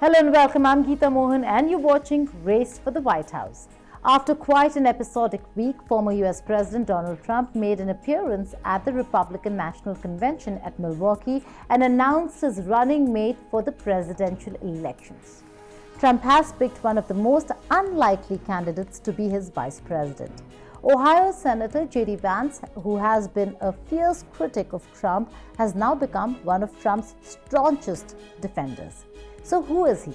Hello and welcome. I'm Geeta Mohan and you're watching Race for the White House. After quite an episodic week, former U.S. President Donald Trump made an appearance at the Republican National Convention at Milwaukee and announced his running mate for the presidential elections. Trump has picked one of the most unlikely candidates to be his vice president. Ohio Senator J.D. Vance, who has been a fierce critic of Trump, has now become one of Trump's staunchest defenders. So who is he?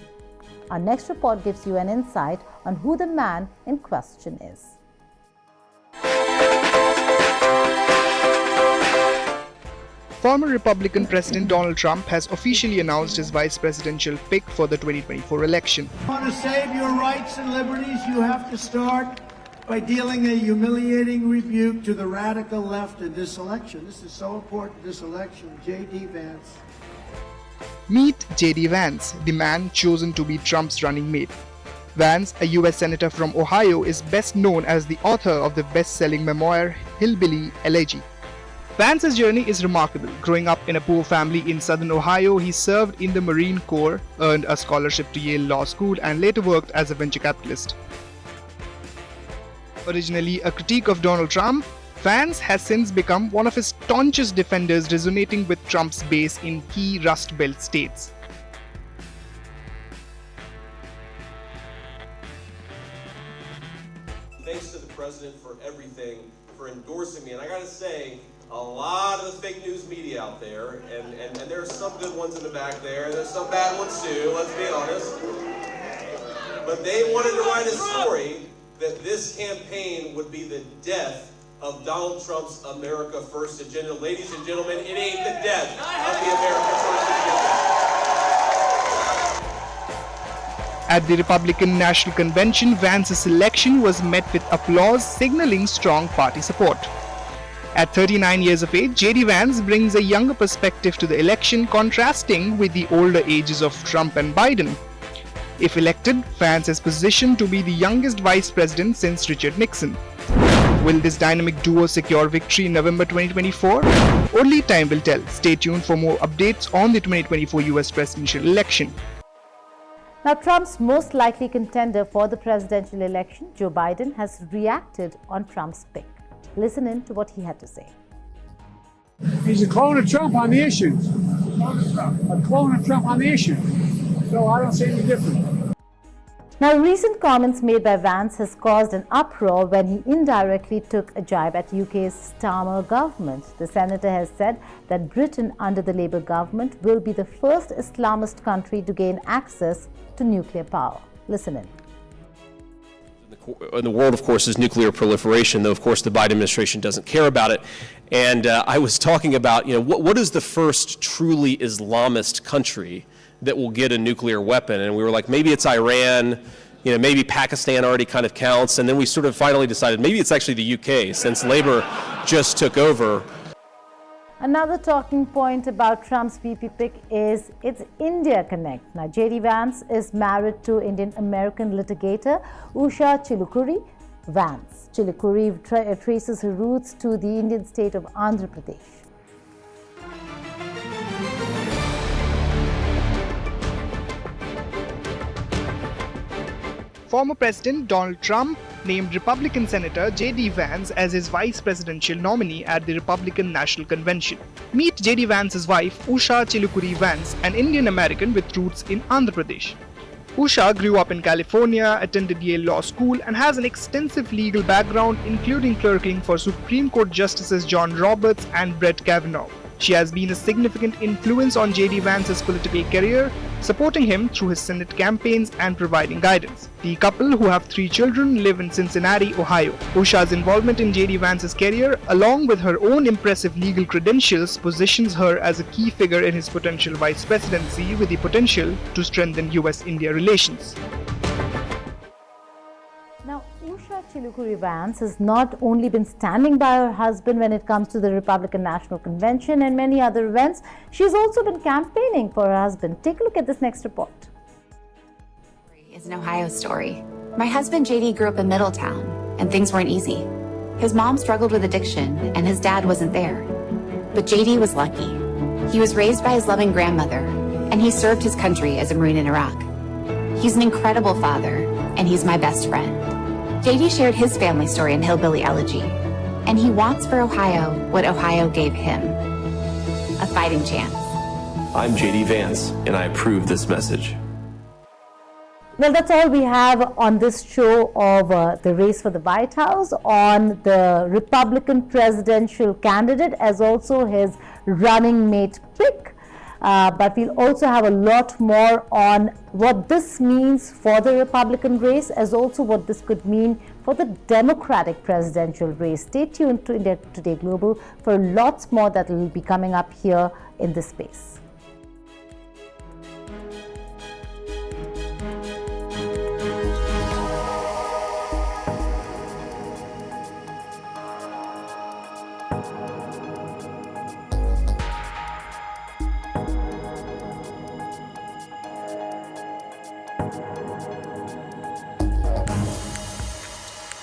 Our next report gives you an insight on who the man in question is. Former Republican President Donald Trump has officially announced his vice presidential pick for the 2024 election. If you want to save your rights and liberties, you have to start by dealing a humiliating rebuke to the radical left in this election. This is so important, this election. J.D. Vance. Meet J.D. Vance, the man chosen to be Trump's running mate. Vance, a U.S. Senator from Ohio, is best known as the author of the best-selling memoir, Hillbilly Elegy. Vance's journey is remarkable. Growing up in a poor family in southern Ohio, he served in the Marine Corps, earned a scholarship to Yale Law School, and later worked as a venture capitalist. Originally a critic of Donald Trump, Vance has since become one of his staunchest defenders, resonating with Trump's base in key Rust Belt states. Thanks to the president for everything, for endorsing me. And I gotta say, a lot of the fake news media out there, and there's some good ones in the back there, and there's some bad ones too, let's be honest. But they wanted to write a story that this campaign would be the death of Donald Trump's America First agenda. Ladies and gentlemen, it ain't the death of the America First agenda. At the Republican National Convention, Vance's selection was met with applause, signaling strong party support. At 39 years of age, J.D. Vance brings a younger perspective to the election, contrasting with the older ages of Trump and Biden. If elected, Vance is positioned to be the youngest vice president since Richard Nixon. Will this dynamic duo secure victory in November 2024? Only time will tell. Stay tuned for more updates on the 2024 U.S. presidential election. Now, Trump's most likely contender for the presidential election, Joe Biden, has reacted on Trump's pick. Listen in to what he had to say. He's a clone of Trump on the issues. A clone of Trump on the issues. So I don't see any difference. Now, recent comments made by Vance has caused an uproar when he indirectly took a jibe at UK's Starmer government. The senator has said that Britain under the Labour government will be the first Islamist country to gain access to nuclear power. Listen in. In the world, of course, is nuclear proliferation, though, of course, the Biden administration doesn't care about it. And I was talking about, what is the first truly Islamist country that will get a nuclear weapon? And we were like, maybe it's Iran, maybe Pakistan already kind of counts. And then we sort of finally decided maybe it's actually the UK, since Labour just took over. Another talking point about Trump's VP pick is its India connect. Now, J.D. Vance is married to Indian-American litigator Usha Chilukuri Vance. Chilukuri traces her roots to the Indian state of Andhra Pradesh. Former President Donald Trump named Republican Senator J.D. Vance as his vice presidential nominee at the Republican National Convention. Meet J.D. Vance's wife, Usha Chilukuri Vance, an Indian American with roots in Andhra Pradesh. Usha grew up in California, attended Yale Law School, and has an extensive legal background, including clerking for Supreme Court Justices John Roberts and Brett Kavanaugh. She has been a significant influence on J.D. Vance's political career, supporting him through his Senate campaigns and providing guidance. The couple, who have 3 children, live in Cincinnati, Ohio. Usha's involvement in J.D. Vance's career, along with her own impressive legal credentials, positions her as a key figure in his potential vice presidency, with the potential to strengthen U.S.-India relations. Now, Usha Chilukuri Vance has not only been standing by her husband when it comes to the Republican National Convention and many other events, she's also been campaigning for her husband. Take a look at this next report. It's an Ohio story. My husband J.D. grew up in Middletown, and things weren't easy. His mom struggled with addiction, and his dad wasn't there. But J.D. was lucky. He was raised by his loving grandmother, and he served his country as a Marine in Iraq. He's an incredible father, and he's my best friend. JD shared his family story in Hillbilly Elegy, and he wants for Ohio what Ohio gave him, a fighting chance. I'm J.D. Vance, and I approve this message. Well, that's all we have on this show of the race for the White House on the Republican presidential candidate as also his running mate pick. But we'll also have a lot more on what this means for the Republican race, as also what this could mean for the Democratic presidential race. Stay tuned to India Today Global for lots more that will be coming up here in this space.